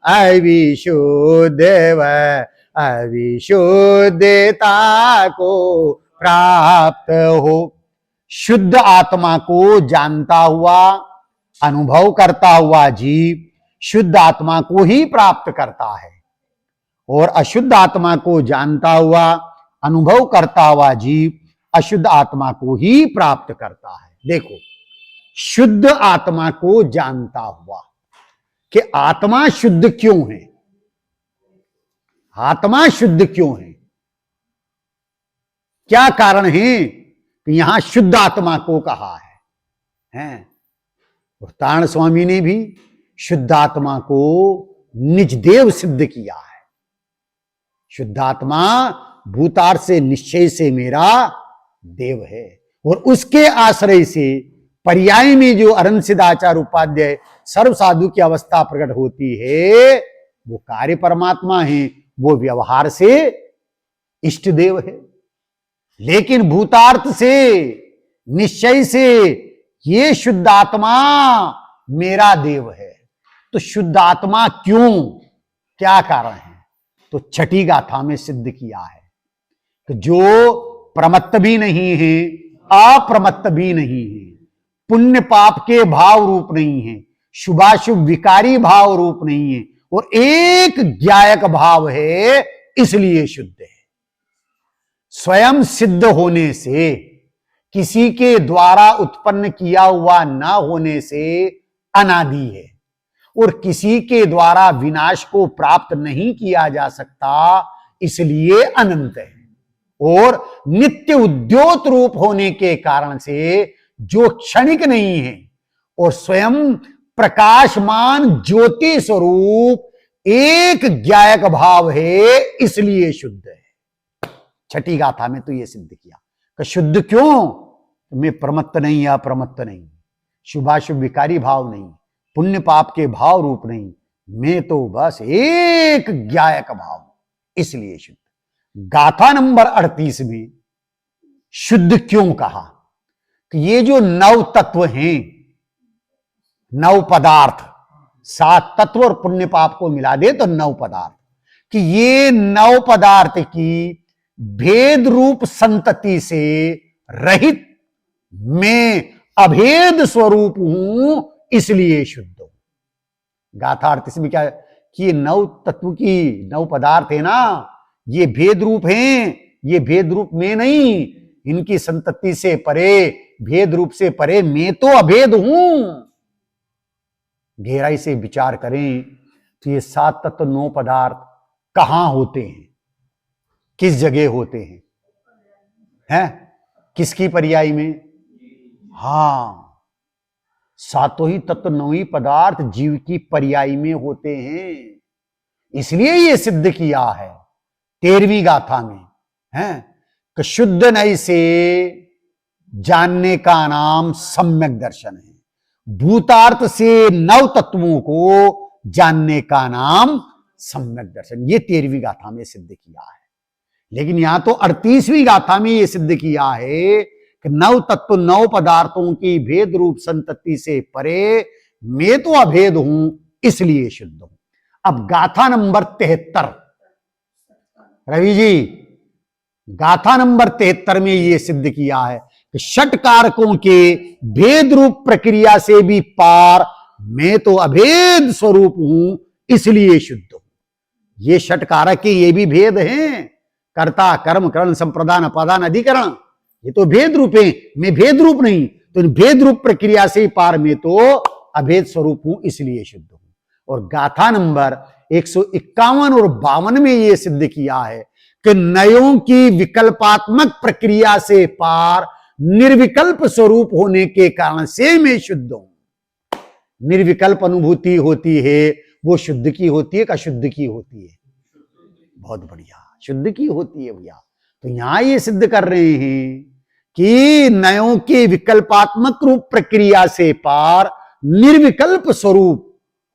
अविशुद्ध वह अविशुद्धता को प्राप्त हो। शुद्ध आत्मा को जानता हुआ अनुभव करता हुआ जीव शुद्ध आत्मा को ही प्राप्त करता है, और अशुद्ध आत्मा को जानता हुआ अनुभव करता हुआ जीव अशुद्ध आत्मा को ही प्राप्त करता है। देखो, शुद्ध आत्मा को जानता हुआ कि आत्मा शुद्ध क्यों है, आत्मा शुद्ध क्यों है, क्या कारण है कि यहां शुद्ध आत्मा को कहा है? और तारण स्वामी ने भी शुद्ध आत्मा को निज देव सिद्ध किया है। शुद्ध आत्मा भूतार्थ से निश्चय से मेरा देव है, और उसके आश्रय से पर्याय में जो अरन सिद्धाचार्य उपाध्याय सर्व साधु की अवस्था प्रकट होती है, वो कार्य परमात्मा है, वो व्यवहार से इष्ट देव है। लेकिन भूतार्थ से निश्चय से ये शुद्ध आत्मा मेरा देव है। तो शुद्ध आत्मा क्यों, क्या कारण है? तो छठी गाथा में सिद्ध किया है कि जो प्रमत्त भी नहीं है, अप्रमत्त भी नहीं है, पुण्य पाप के भाव रूप नहीं है, शुभाशुभ विकारी भाव रूप नहीं है, और एक ज्ञायक भाव है, इसलिए शुद्ध है। स्वयं सिद्ध होने से, किसी के द्वारा उत्पन्न किया हुआ न होने से अनादि है, और किसी के द्वारा विनाश को प्राप्त नहीं किया जा सकता, इसलिए अनंत है। और नित्य उद्योत रूप होने के कारण से जो क्षणिक नहीं है, और स्वयं प्रकाशमान ज्योति स्वरूप एक ज्ञायक भाव है, इसलिए शुद्ध है। छठी गाथा में तो यह सिद्ध किया कि शुद्ध क्यों, मैं प्रमत्त नहीं, अप्रमत्त नहीं, शुभाशुभ विकारी भाव नहीं, पुण्य पाप के भाव रूप नहीं, मैं तो बस एक ज्ञायक भाव, इसलिए शुद्ध। गाथा नंबर 38 में शुद्ध क्यों कहा कि ये जो नव तत्व हैं, नव पदार्थ, 7 तत्व और पुण्य पाप को मिला दे तो 9 पदार्थ, कि ये 9 पदार्थ की भेद रूप संतति से रहित मैं अभेद स्वरूप हूं, इसलिए शुद्ध हूं। गाथार्थ इसमें क्या, कि ये 9 तत्व की 9 पदार्थ है ना, ये भेद रूप हैं, ये भेद रूप में नहीं, इनकी संतति से परे, भेद रूप से परे मैं तो अभेद हूं। गहराई से विचार करें तो ये 7 तत्व 9 पदार्थ कहां होते हैं, किस जगह होते हैं, हैं किसकी पर्याय में? हां, 7 ही तत्व 9 ही पदार्थ जीव की पर्याय में होते हैं। इसलिए ये सिद्ध किया है 13वीं गाथा में, हैं कि शुद्ध नय से जानने का नाम सम्यक दर्शन है, भूतार्थ से 9 तत्वों को जानने का नाम सम्यक दर्शन। ये 13वीं गाथा में सिद्ध किया है। लेकिन यहां तो 38वीं गाथा में यह सिद्ध किया है कि 9 तत्व 9 पदार्थों की भेद रूप संतति से परे मैं तो अभेद हूं, इसलिए शुद्ध हूं। अब गाथा नंबर 73, रवि जी, गाथा नंबर 73 में यह सिद्ध किया है कि षट कारकों के भेद रूप प्रक्रिया से भी पार मैं तो अभेद स्वरूप हूं, इसलिए शुद्ध हूं। ये षट कारक के ये भी भेद हैं, कर्ता कर्म करण संप्रदान अपादान अधिकरण, ये तो भेद रूप है, मैं भेद रूप नहीं, तो इन भेद रूप प्रक्रिया से पार मैं तो अभेद स्वरूप हूं, इसलिए शुद्ध हूं। और गाथा नंबर 151 और 52 में यह सिद्ध किया है कि नयों की विकल्पात्मक प्रक्रिया से पार निर्विकल्प स्वरूप होने के कारण से मैं शुद्ध हूं। निर्विकल्प अनुभूति होती है, वो शुद्ध की होती है का शुद्ध की होती है? बहुत बढ़िया, शुद्ध की होती है भैया। तो यहां ये सिद्ध कर रहे हैं कि नयों के विकल्पात्मक रूप प्रक्रिया से पार निर्विकल्प स्वरूप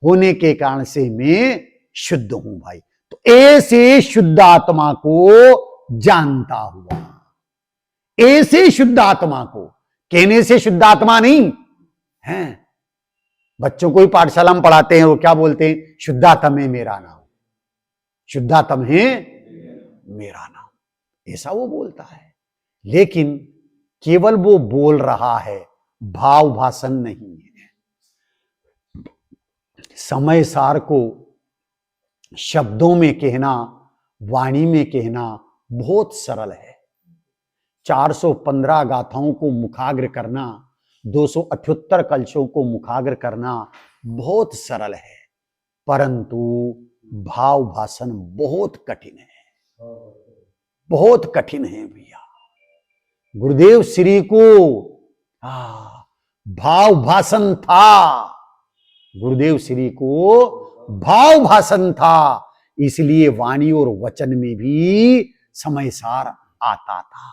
होने के कारण से मैं शुद्ध हूं भाई। तो ऐसे शुद्ध आत्मा को जानता हुआ, ऐसे शुद्ध आत्मा को, कहने से शुद्ध आत्मा नहीं है। बच्चों को ही पाठशाला में पढ़ाते हैं, वो क्या बोलते हैं? शुद्धात्म है मेरा नाम, शुद्धात्म है मेरा नाम, ऐसा वो बोलता है। लेकिन केवल वो बोल रहा है, भाव भाषण नहीं है। समय सार को शब्दों में कहना, वाणी में कहना बहुत सरल है। 415 गाथाओं को मुखाग्र करना, 278 कलशों को मुखाग्र करना बहुत सरल है, परंतु भाव भाषण बहुत कठिन है, बहुत कठिन है भैया। गुरुदेव श्री को भाव भाषण था, गुरुदेव श्री को भाव भाषण था, इसलिए वाणी और वचन में भी समय सार आता था।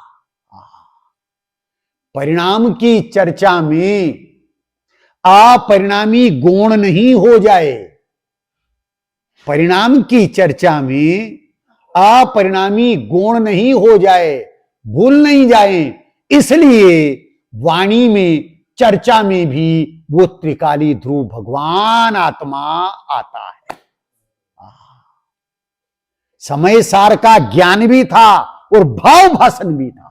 परिणाम की चर्चा में अपरिणामी गौण नहीं हो जाए, परिणाम की चर्चा में अपरिणामी गौण नहीं हो जाए, भूल नहीं जाए, इसलिए वाणी में चर्चा में भी वो त्रिकाली ध्रुव भगवान आत्मा आता है। समय सार का ज्ञान भी था और भाव भाषण भी था।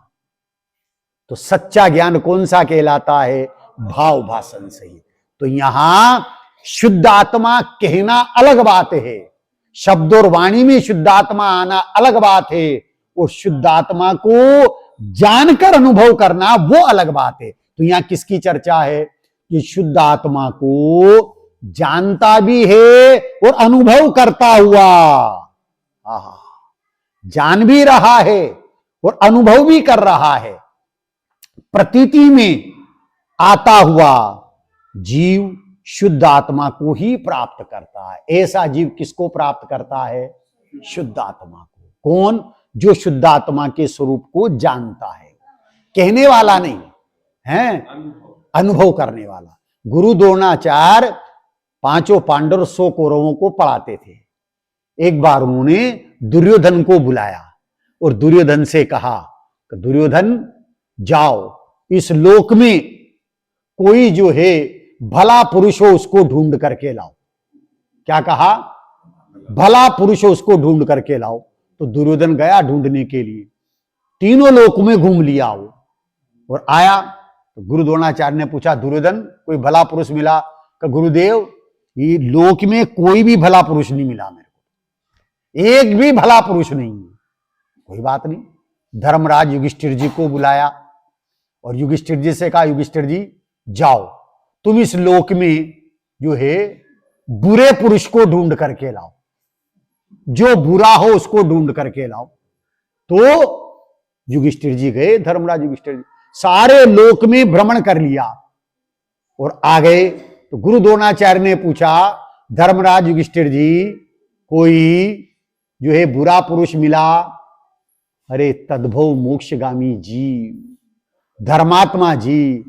तो सच्चा ज्ञान कौन सा कहलाता है? भाव भाषण सही। तो यहां शुद्ध आत्मा कहना अलग बात है, शब्द और वाणी में शुद्ध आत्मा आना अलग बात है, और शुद्ध आत्मा को जानकर अनुभव करना वो अलग बात है। तो यहां किसकी चर्चा है? कि शुद्ध आत्मा को जानता भी है और अनुभव करता हुआ, जान भी रहा है और अनुभव भी कर रहा है, प्रतीति में आता हुआ जीव शुद्ध आत्मा को ही प्राप्त करता है। ऐसा जीव किसको प्राप्त करता है? शुद्ध आत्मा को। कौन? जो शुद्ध आत्मा के स्वरूप को जानता है, कहने वाला नहीं है, अनुभव करने वाला। गुरु द्रोणाचार्य 5 पांडव 100 कौरवों को पढ़ाते थे। एक बार उन्होंने दुर्योधन को बुलाया और दुर्योधन से कहा कि दुर्योधन जाओ, इस लोक में कोई जो है भला पुरुष हो उसको ढूंढ करके लाओ। क्या कहा? भला पुरुष हो उसको ढूंढ करके लाओ। तो दुर्योधन गया ढूंढने के लिए, तीनों लोक में घूम लिया वो, और आया तो गुरु द्रोणाचार्य ने पूछा, दुर्योधन कोई भला पुरुष मिला? कि गुरुदेव ये लोक में कोई भी भला पुरुष नहीं मिला मेरे को, एक भी भला पुरुष नहीं है। कोई बात नहीं, धर्मराज युधिष्ठिर जी को बुलाया और युधिष्ठिर जी से कहा, युधिष्ठिर जी जाओ तुम इस लोक में जो है बुरे पुरुष को ढूंढ करके लाओ, जो बुरा हो उसको ढूंढ करके लाओ। तो युधिष्ठिर जी गए, धर्मराज युधिष्ठिर जी सारे लोक में भ्रमण कर लिया और आ गए। तो गुरु द्रोणाचार्य ने पूछा, धर्मराज युधिष्ठिर जी कोई जो है बुरा पुरुष मिला? अरे तद्भव मोक्षगामी जी, धर्मात्मा जी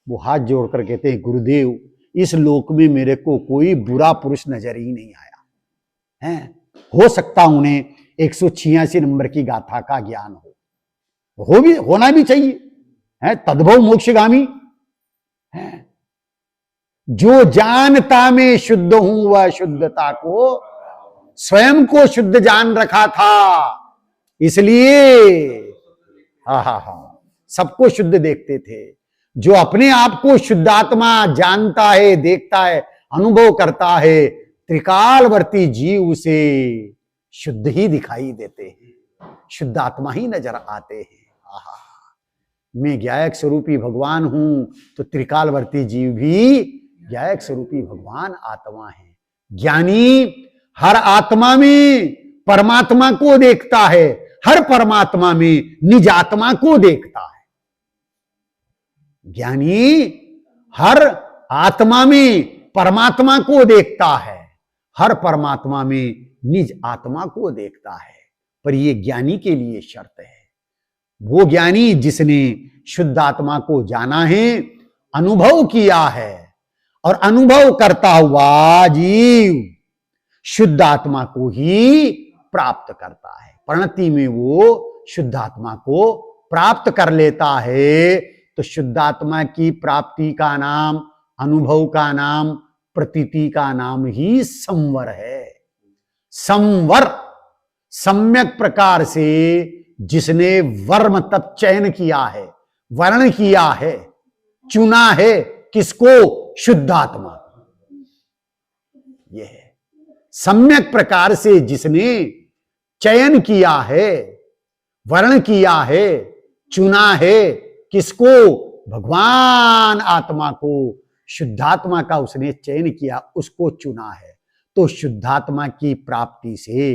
वो हाथ जोड़कर कहते हैं, गुरुदेव इस लोक में मेरे को कोई बुरा पुरुष नजर ही नहीं आया है। हो सकता उन्हें 186 नंबर की गाथा का ज्ञान हो भी, होना भी चाहिए है, तद्भव मोक्षगामी है। जो जानता मैं शुद्ध हूं वह शुद्धता को स्वयं को शुद्ध जान रखा था, इसलिए सबको शुद्ध देखते थे। जो अपने आप को शुद्धात्मा जानता है, देखता है, अनुभव करता है, त्रिकालवर्ती जीव उसे शुद्ध ही दिखाई देते हैं, शुद्धात्मा ही नजर आते हैं। मैं ज्ञायक स्वरूपी भगवान हूं तो त्रिकालवर्ती जीव भी ज्ञायक स्वरूपी भगवान आत्मा है। ज्ञानी हर आत्मा में परमात्मा को देखता है, हर परमात्मा में निज आत्मा को देखता है। ज्ञानी हर आत्मा में परमात्मा को देखता है, हर परमात्मा में निज आत्मा को देखता है। पर यह ज्ञानी के लिए शर्त है, वो ज्ञानी जिसने शुद्ध आत्मा को जाना है, अनुभव किया है, और अनुभव करता हुआ जीव शुद्ध आत्मा को ही प्राप्त करता है। परिणति में वो शुद्ध आत्मा को प्राप्त कर लेता है। तो शुद्ध आत्मा की प्राप्ति का नाम, अनुभव का नाम, प्रतीति का नाम ही संवर है। संवर सम्यक प्रकार से जिसने वर्म तब चयन किया है, वर्ण किया है, चुना है, किसको? शुद्ध आत्मा। यह है सम्यक प्रकार से जिसने चयन किया है, वर्ण किया है, चुना है, किसको? भगवान आत्मा को, शुद्धात्मा का उसने चयन किया, उसको चुना है। तो शुद्धात्मा की प्राप्ति से,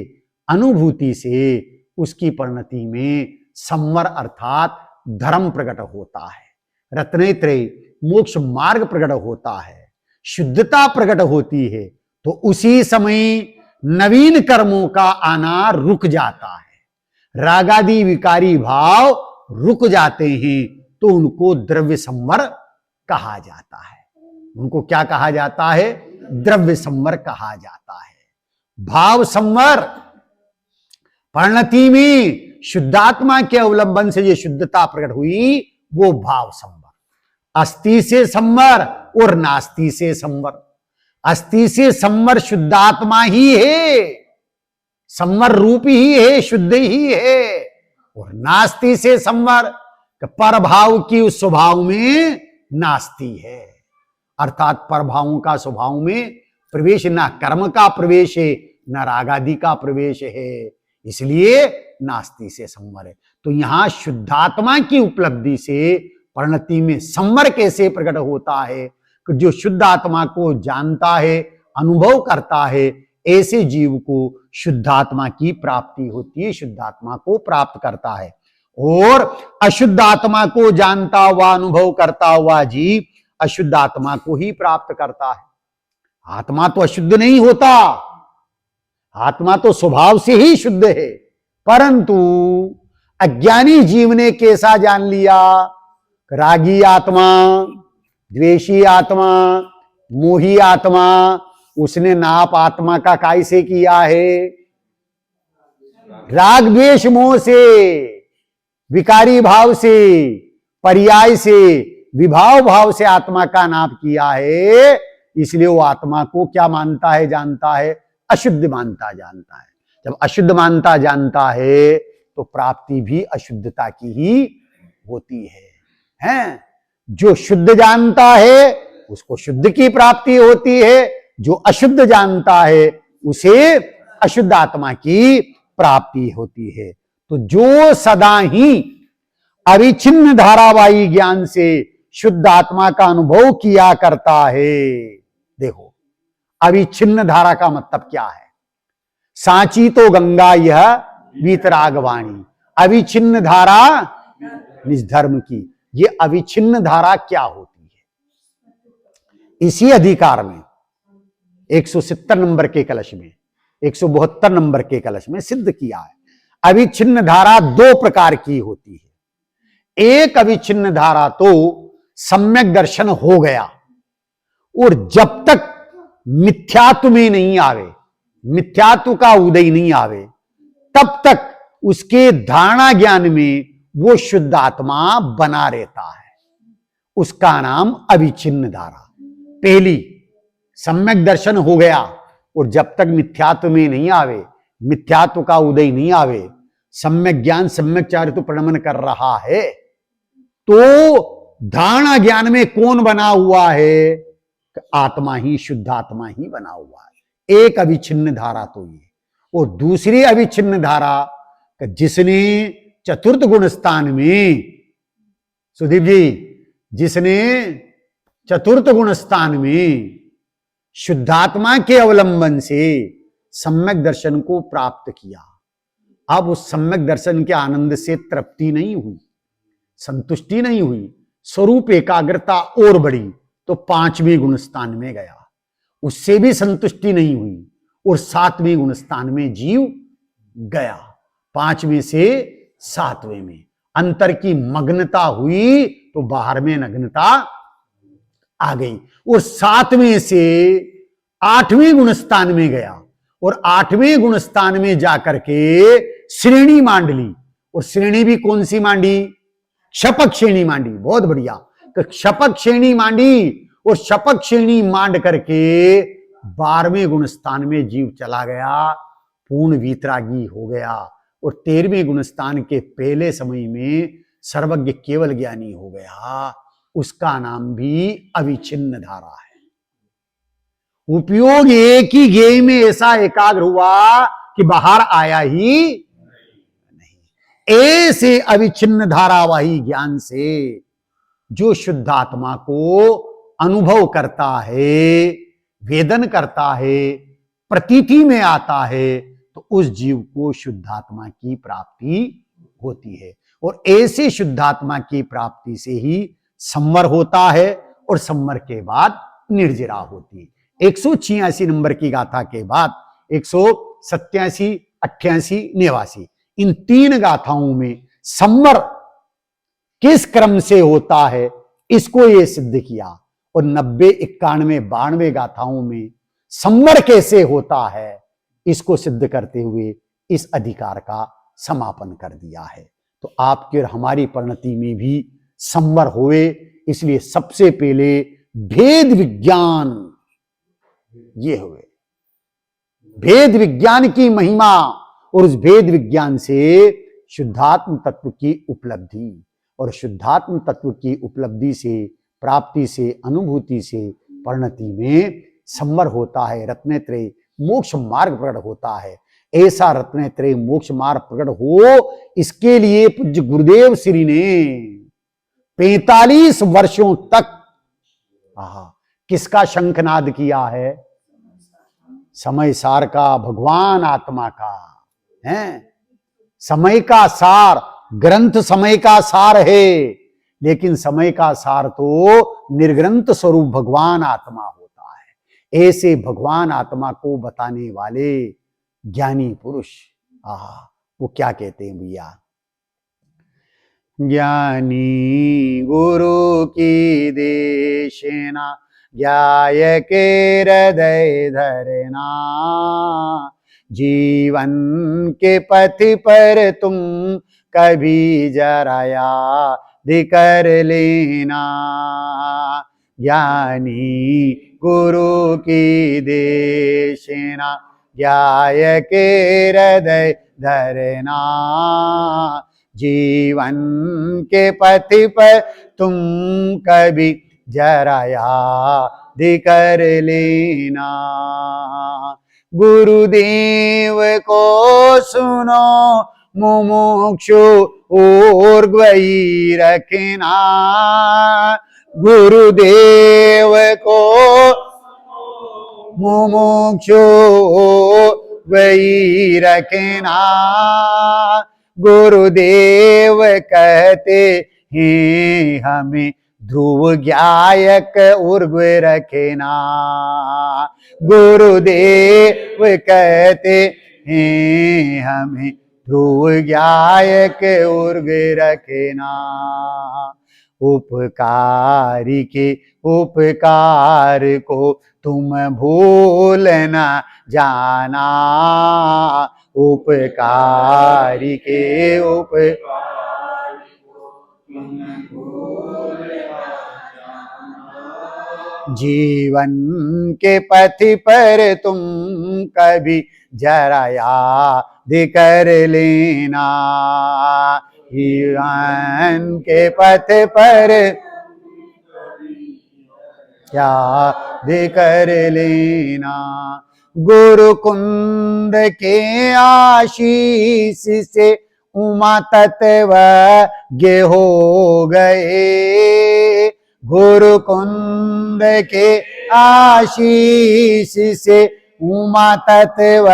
अनुभूति से उसकी परिणति में संवर अर्थात धर्म प्रकट होता है, रत्नेत्रय मोक्ष मार्ग प्रकट होता है, शुद्धता प्रकट होती है। तो उसी समय नवीन कर्मों का आना रुक जाता है, रागादि विकारी भाव रुक जाते हैं, तो उनको द्रव्य संवर कहा जाता है। उनको क्या कहा जाता है? द्रव्य संवर कहा जाता है। भाव संवर परिणति में शुद्धात्मा के अवलंबन से जो शुद्धता प्रकट हुई वो भाव संवर। अस्थि से संवर और नास्ति से संवर। अस्थि से संवर शुद्धात्मा ही है, संवर रूप ही है, शुद्ध ही है। और नास्ति से संवर परभाव की उस स्वभाव में नास्ति है, अर्थात परभावों का स्वभाव में प्रवेश, ना कर्म का प्रवेश है, ना रागादि का प्रवेश है, इसलिए नास्ति से संवर है। तो यहां शुद्धात्मा की उपलब्धि से परिणति में संवर कैसे प्रकट होता है? कि जो शुद्ध आत्मा को जानता है, अनुभव करता है, ऐसे जीव को शुद्धात्मा की प्राप्ति होती है, शुद्धात्मा को प्राप्त करता है। और अशुद्ध आत्मा को जानता हुआ, अनुभव करता हुआ जीव अशुद्ध आत्मा को ही प्राप्त करता है। आत्मा तो अशुद्ध नहीं होता, आत्मा तो स्वभाव से ही शुद्ध है, परंतु अज्ञानी जीव ने कैसा जान लिया? रागी आत्मा, द्वेषी आत्मा, मोही आत्मा, उसने नाप आत्मा का कैसे किया है? राग द्वेष मोह से, विकारी भाव से, पर्याय से विभाव भाव से आत्मा का नाप किया है, इसलिए वो आत्मा को क्या मानता है, जानता है, अशुद्ध मानता जानता है। जब अशुद्ध मानता जानता है तो प्राप्ति भी अशुद्धता की ही होती है, हैं? जो शुद्ध जानता है उसको शुद्ध की प्राप्ति होती है, जो अशुद्ध जानता है उसे अशुद्ध आत्मा की प्राप्ति होती है। तो जो सदा ही अविच्छिन्न धारावाही ज्ञान से शुद्ध आत्मा का अनुभव किया करता है, देखो अविच्छिन्न धारा का मतलब क्या है? सांची तो गंगा यह वीतरागवाणी, अविच्छिन्न धारा निज धर्म की। ये अविच्छिन्न धारा क्या होती है? इसी अधिकार में 170 नंबर के कलश में, 172 नंबर के कलश में सिद्ध किया है। अविच्छिन्न धारा दो प्रकार की होती है। एक अविच्छिन्न धारा तो सम्यक दर्शन हो गया, और जब तक मिथ्यात्व में नहीं आवे, मिथ्यात्व का उदय नहीं आवे, तब तक उसके धारणा ज्ञान में वो शुद्ध आत्मा बना रहता है। उसका नाम अविच्छिन्न धारा। पहली सम्यक दर्शन हो गया, और जब तक मिथ्यात्व में नहीं आवे, मिथ्यात्व का उदय नहीं आवे, सम्यक ज्ञान सम्यक चारित्व प्रणमन कर रहा है, तो धारणा ज्ञान में कौन बना हुआ है? आत्मा ही, शुद्ध आत्मा ही बना हुआ है। एक अविच्छिन्न धारा तो ये, और दूसरी अविच्छिन्न धारा जिसने चतुर्थ गुण स्थान में, सुदीप जी, जिसने चतुर्थ गुण स्थान में शुद्धात्मा के अवलंबन से सम्यक दर्शन को प्राप्त किया, अब उस सम्यक दर्शन के आनंद से तृप्ति नहीं हुई, संतुष्टि नहीं हुई, स्वरूप एकाग्रता और बढ़ी, तो पांचवें गुण स्थान में गया, उससे भी संतुष्टि नहीं हुई, और सातवें गुण स्थान में जीव गया। पांचवें से सातवें में अंतर की मग्नता हुई, तो बाहर में नग्नता आ गई, और सातवें से आठवें गुण स्थान में गया, और आठवें गुण स्थान में जाकर के श्रेणी मांड ली। और श्रेणी भी कौन सी मांडी? शपक श्रेणी मांडी। बहुत बढ़िया। तो शपक श्रेणी मांडी, और शपक श्रेणी मांड करके 12वें गुण स्थान में जीव चला गया, पूर्ण वीतरागी हो गया, और 13वें गुण स्थान के पहले समय में सर्वज्ञ केवल ज्ञानी हो गया। उसका नाम भी अविच्छिन्न धारा है। उपयोग एक ही गेय में ऐसा एकाग्र हुआ कि बाहर आया ही नहीं। ऐसे अविच्छिन्न धारावाही ज्ञान से जो शुद्ध आत्मा को अनुभव करता है, वेदन करता है, प्रतीति में आता है, तो उस जीव को शुद्धात्मा की प्राप्ति होती है। और ऐसे शुद्धात्मा की प्राप्ति से ही संवर होता है, और संवर के बाद निर्जरा होती है। 186 नंबर की गाथा के बाद 187, 88, 89, इन तीन गाथाओं में संवर किस क्रम से होता है इसको ये सिद्ध किया, और 90, 91, 92 गाथाओं में संवर कैसे होता है इसको सिद्ध करते हुए इस अधिकार का समापन कर दिया है। तो आपके और हमारी परिणति में भी संवर होए, इसलिए सबसे पहले भेद विज्ञान ये हुए, भेद विज्ञान की महिमा, और उस भेद विज्ञान से शुद्धात्म तत्व की उपलब्धि, और शुद्धात्म तत्व की उपलब्धि से, प्राप्ति से, अनुभूति से परिणति में संवर होता है। रत्नत्रय मोक्ष मार्ग प्रकट होता है। ऐसा रत्नत्रय मोक्ष मार्ग प्रकट हो, इसके लिए पूज्य गुरुदेव श्री ने 45 वर्षों तक किसका शंखनाद किया है? समय सार का, भगवान आत्मा का है। समय का सार, ग्रंथ समय का सार है, लेकिन समय का सार तो निर्ग्रंथ स्वरूप भगवान आत्मा होता है। ऐसे भगवान आत्मा को बताने वाले ज्ञानी पुरुष, वो क्या कहते हैं भैया? ज्ञानी गुरु की देशना ज्ञाय के हृदय धरना, जीवन के पथ पर तुम कभी जराया कर लेना। ज्ञानी गुरु की देशना ज्ञाय के हृदय धरना। जीवन के पथ पर तुम कभी जरा याद कर लेना। गुरुदेव को सुनो मुमुक्षु ऊर्ध्वई रखना। गुरुदेव को मुमुक्षु वही रखना। गुरुदेव कहते हैं हमें ध्रुव गायक उर्ग रखना। गुरुदेव कहते हैं हमें ध्रुव गायक उर्ग रखना। उपकारी के उपकार को तुम भूल न जाना। उपकारी के उपकार को तुम भूल न जाना। जीवन के पथ पर तुम कभी जरा याद कर लेना। जीवन के पथ पर याद कर लेना। गुरु कुंद के आशीष से उमा तत्व गे हो गए। गुरु कुंद के आशीष से उमा तत्व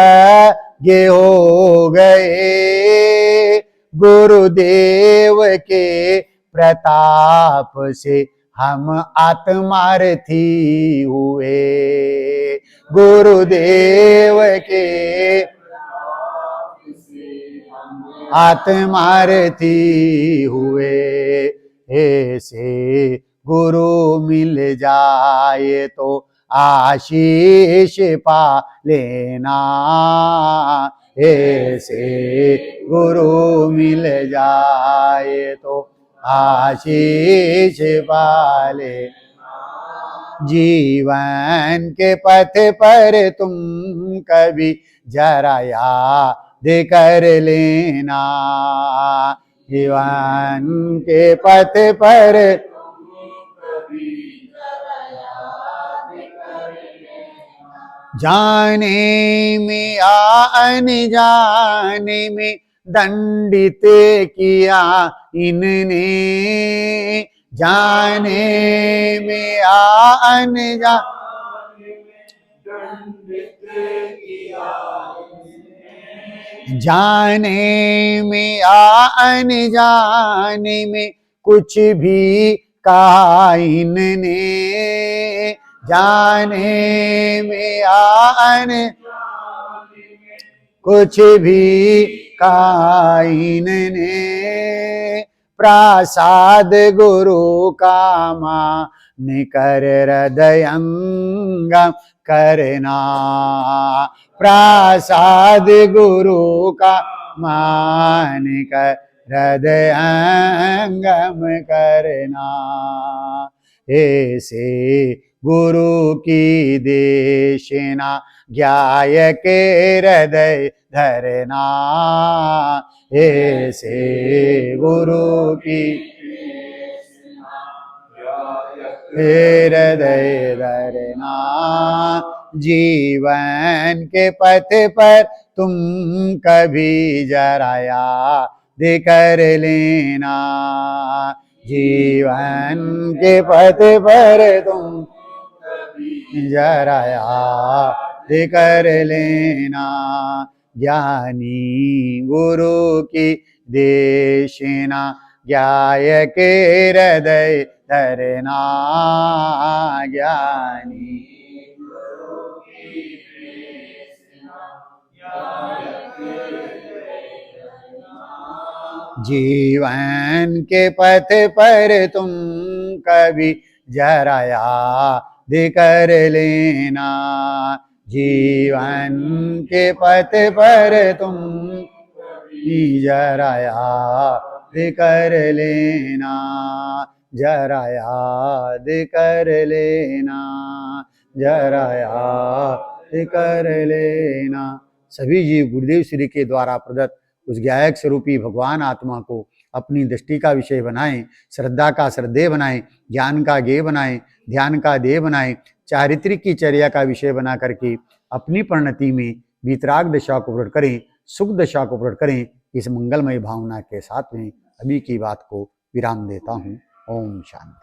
गे हो गए। गुरुदेव के प्रताप से हम आत्मार्थी हुए। गुरुदेव के आत्मार्थी हुए। ऐसे गुरु मिल जाए तो आशीष पा लेना। ऐसे गुरु मिल जाए तो आशीष पाले। जीवन के पथ पर तुम कभी जरा याद कर लेना। जीवन के पथ पर जाने में या अनजाने में दंडित किया इनने। जाने में या अनजाने में दंडित किया इनने। जाने में या अनजाने में कुछ भी कहा इनने। जाने में या अनजाने में कुछ भी कहा इनने। प्रसाद गुरु का मान कर हृदयंगम करना। प्रसाद गुरु का मान कर हृदयंगम करना। ऐसे गुरु की देशना ज्ञाय के हृदय धरना। ऐसे गुरु की हृदय धरना। जीवन के पथ पर तुम कभी जरा याद कर लेना। जीवन के पथ पर तुम जरा याद कर लेना। ज्ञानी गुरु की देशना ज्ञाय के हृदय धरना। ज्ञानी गुरु की देशना ज्ञाय के हृदय धरना। जीवन के पथ पर तुम कभी जरा याद कर लेना। जीवन के पथ पर तुम जरा याद कर लेना, जरा याद कर लेना, जरा याद कर लेना। सभी जीव गुरुदेव श्री के द्वारा प्रदत्त उस गायक स्वरूपी भगवान आत्मा को अपनी दृष्टि का विषय बनाएं, श्रद्धा का श्रद्धेय बनाएं, ज्ञान का गेय बनाएं, ध्यान का देह बनाएं, चारित्रिक की चर्या का विषय बना करके अपनी परिणति में वितराग दशा को प्रकट करें, सुख दशा को प्रकट करें। इस मंगलमय भावना के साथ में अभी की बात को विराम देता हूँ। ओम शांति।